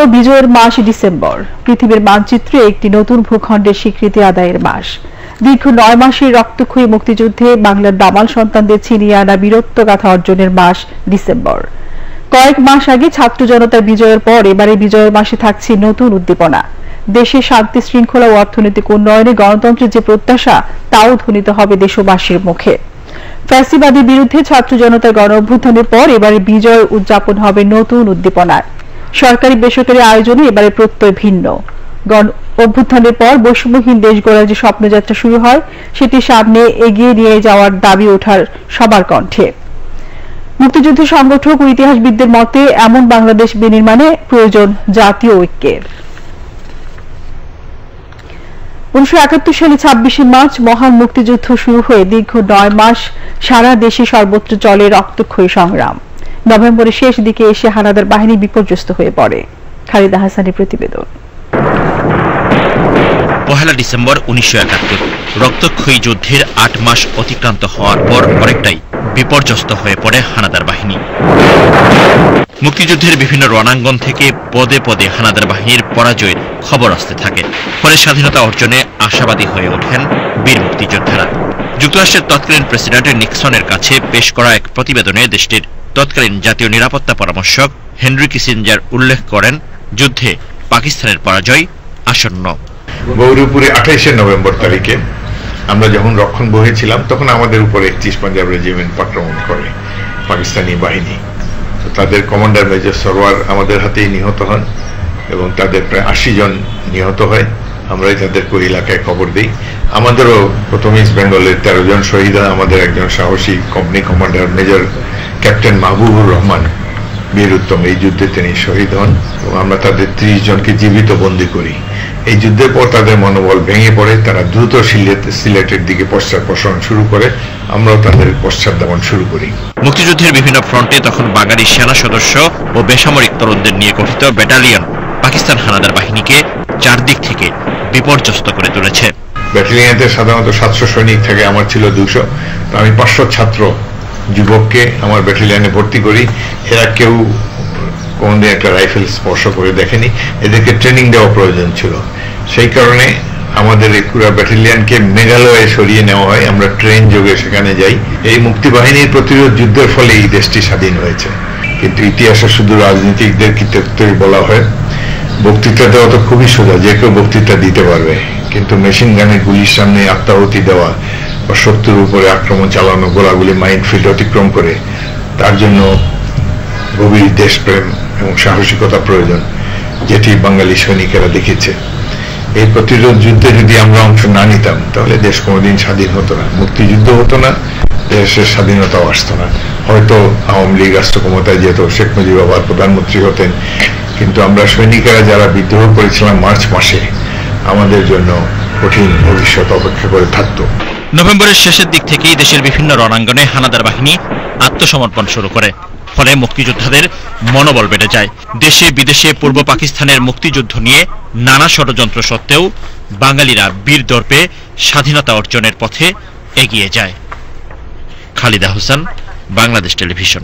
হলো বিজয়ের মাস ডিসেম্বর। পৃথিবীর মানচিত্রে একটি নতুন ভূখণ্ডের স্বীকৃতি আদায়ের মাস। দীর্ঘ 9 মাসের রক্তক্ষয়ী মুক্তিযুদ্ধে বাংলার দামাল সন্তানদের ছিনিয়ে আনা বীরত্বগাথা অর্জনের মাস ডিসেম্বর। কয়েক মাস আগে ছাত্র জনতার বিজয়ের পর এবারে বিজয়ের মাসে থাকছে নতুন উদ্দীপনা। দেশের শান্তি শৃঙ্খলা ও অর্থনৈতিক উন্নয়নে গণতন্ত্রের যে প্রত্যাশা তাও ধ্বনিত হবে দেশবাসীর মুখে। ফ্যাসিবাদের বিরুদ্ধে ছাত্র জনতার গণ অভ্যুত্থানের পর এবারে বিজয় উদযাপন হবে নতুন উদ্দীপনায়। সরকারি বেসরকারি আয়োজনে এবারে প্রত্যয় ভিন্ন। গণ অভ্যুত্থানের পর বৈষম্যহীন দেশ গড়ার যে স্বপ্নযাত্রা শুরু হয় সেটি সামনে এগিয়ে নিয়ে যাওয়ার দাবি ওঠার সবার কণ্ঠে। মুক্তিযুদ্ধ সংগঠক ও ইতিহাসবিদদের মতে এমন বাংলাদেশ বিনির্মাণে প্রয়োজন জাতীয় ঐক্যের। 1971 সালে 26 মার্চ মহান মুক্তিযুদ্ধ শুরু হয়ে দীর্ঘ 9 মাস সারা দেশে সর্বত্র চলে রক্তক্ষয়ী সংগ্রাম। নভেম্বরের শেষ দিকে এসে হানাদার বাহিনী বিপর্যস্ত হয়ে পড়ে। খালিদা হাসানের প্রতিবেদন। 1 ডিসেম্বর 1971 রক্তক্ষয়ী যুদ্ধের 8 মাস অতিক্রান্ত হওয়ার পর অনেকটাই বিপর্যস্ত হয়ে পড়ে হানাদার বাহিনী। মুক্তিযুদ্ধের বিভিন্ন রণাঙ্গন থেকে পদে পদে হানাদার বাহিনীর পরাজয়ের খবর আসতে থাকে। ফলে স্বাধীনতা অর্জনে আশাবাদী হয়ে ওঠেন বীর মুক্তিযোদ্ধারা। যুক্তরাষ্ট্রের তৎকালীন প্রেসিডেন্ট নিক্সনের কাছে পেশ করা এক প্রতিবেদনে দেশটির তৎকালীন জাতীয় নিরাপত্তা পরামর্শক হেনরি কিসিঞ্জার উল্লেখ করেন, যুদ্ধে পাকিস্তানের পরাজয় আসন্ন। গৌরীপুরে 28 নভেম্বর তারিখে আমরা যখন রক্ষণ বহেছিলাম তখন আমাদের উপরে 31 পাঞ্জাব রেজিমেন্ট আক্রমণ করে পাকিস্তানি বাহিনী। তাদের কমান্ডার মেজর সরওয়ার আমাদের হাতেই নিহত হন এবং তাদের প্রায় 80 জন নিহত হয়। আমরাই তাদের ওই এলাকায় খবর দিই। আমাদেরও প্রথম ইস্ট বেঙ্গলের 13 জন শহীদ হয়। আমাদের একজন সাহসী company commander major captain Mahbubur Rahman বীর উত্তম এই যুদ্ধে তিনি শহীদ হন এবং আমরা তাদের 30 জনকে জীবিত বন্দী করি। এই যুদ্ধের পর তাদের মনোবল ভেঙে পড়ে, তারা দ্রুত সিলেটের দিকে পশ্চাৎপসরণ শুরু করে। আমরাও তাদের পশ্চাৎ-ধাবন শুরু করি। মুক্তিযুদ্ধের বিভিন্ন ফ্রন্টে তখন বাঙালি সেনা সদস্য ও বেসামরিক তরুণদের নিয়ে গঠিত ব্যাটালিয়ন পাকিস্তান হানাদার বাহিনীকে চারদিক থেকে বিপর্যস্ত করে তুলেছে। ব্যাটালিয়নে সাধারণত 700 সৈনিক থাকে, আমার ছিল 200। তো আমি 500 ছাত্র যুবককে আমার ব্যাটালিয়নে ভর্তি করি। এরা কেউ কোনদিন একটা রাইফেল স্পর্শ করে দেখেনি। এদেরকে ট্রেনিং দেওয়া প্রয়োজন ছিল। সেই কারণে আমাদের এই পুরো ব্যাটালিয়নকে মেঘালয়ে সরিয়ে নেওয়া হয়। আমরা ট্রেন যোগে সেখানে যাই। এই মুক্তিবাহিনীর প্রতিরোধ যুদ্ধের ফলে এই দেশটি স্বাধীন হয়েছে। কিন্তু ইতিহাসে শুধু রাজনীতিকদের কৃতিত্বই বলা হয়। বক্তৃতা দেওয়া তো খুবই সোজা, যে কেউ বক্তৃতা দিতে পারবে, কিন্তু মেশিন গানের গুলির সামনে আত্মাহুতি দেওয়া বা শত্রুর উপরে আক্রমণ চালানো, গোলাগুলি মাইনফিল্ড অতিক্রম করে, তার জন্য গভীর দেশপ্রেম এবং সাহসিকতা প্রয়োজন, যেটি বাঙালি সৈনিকেরা দেখেছে। এই প্রতিরোধ যুদ্ধে যদি আমরা অংশ না নিতাম তাহলে দেশ কোনোদিন স্বাধীন হতো না, মুক্তিযুদ্ধ হতো না, দেশের স্বাধীনতাও আসতো না। হয়তো আওয়ামী লীগ রাষ্ট্র ক্ষমতায় যেত, শেখ মুজিব আবার প্রধানমন্ত্রী হতেন, কিন্তু আমরা সৈনিকেরা যারা বিদ্রোহ করেছিলাম মার্চ মাসে, আমাদের জন্য কঠিন ভবিষ্যৎ অপেক্ষা করে থাকত। নভেম্বরের শেষের দিক থেকেই দেশের বিভিন্ন রণাঙ্গনে হানাদার বাহিনী আত্মসমর্পণ শুরু করে। ফলে মুক্তিযোদ্ধাদের মনোবল বেড়ে যায়। দেশে বিদেশে পূর্ব পাকিস্তানের মুক্তিযুদ্ধ নিয়ে নানা ষড়যন্ত্র সত্ত্বেও বাঙালিরা বীর দর্পে স্বাধীনতা অর্জনের পথে এগিয়ে যায়। খালিদা হাসান, বাংলাদেশ টেলিভিশন।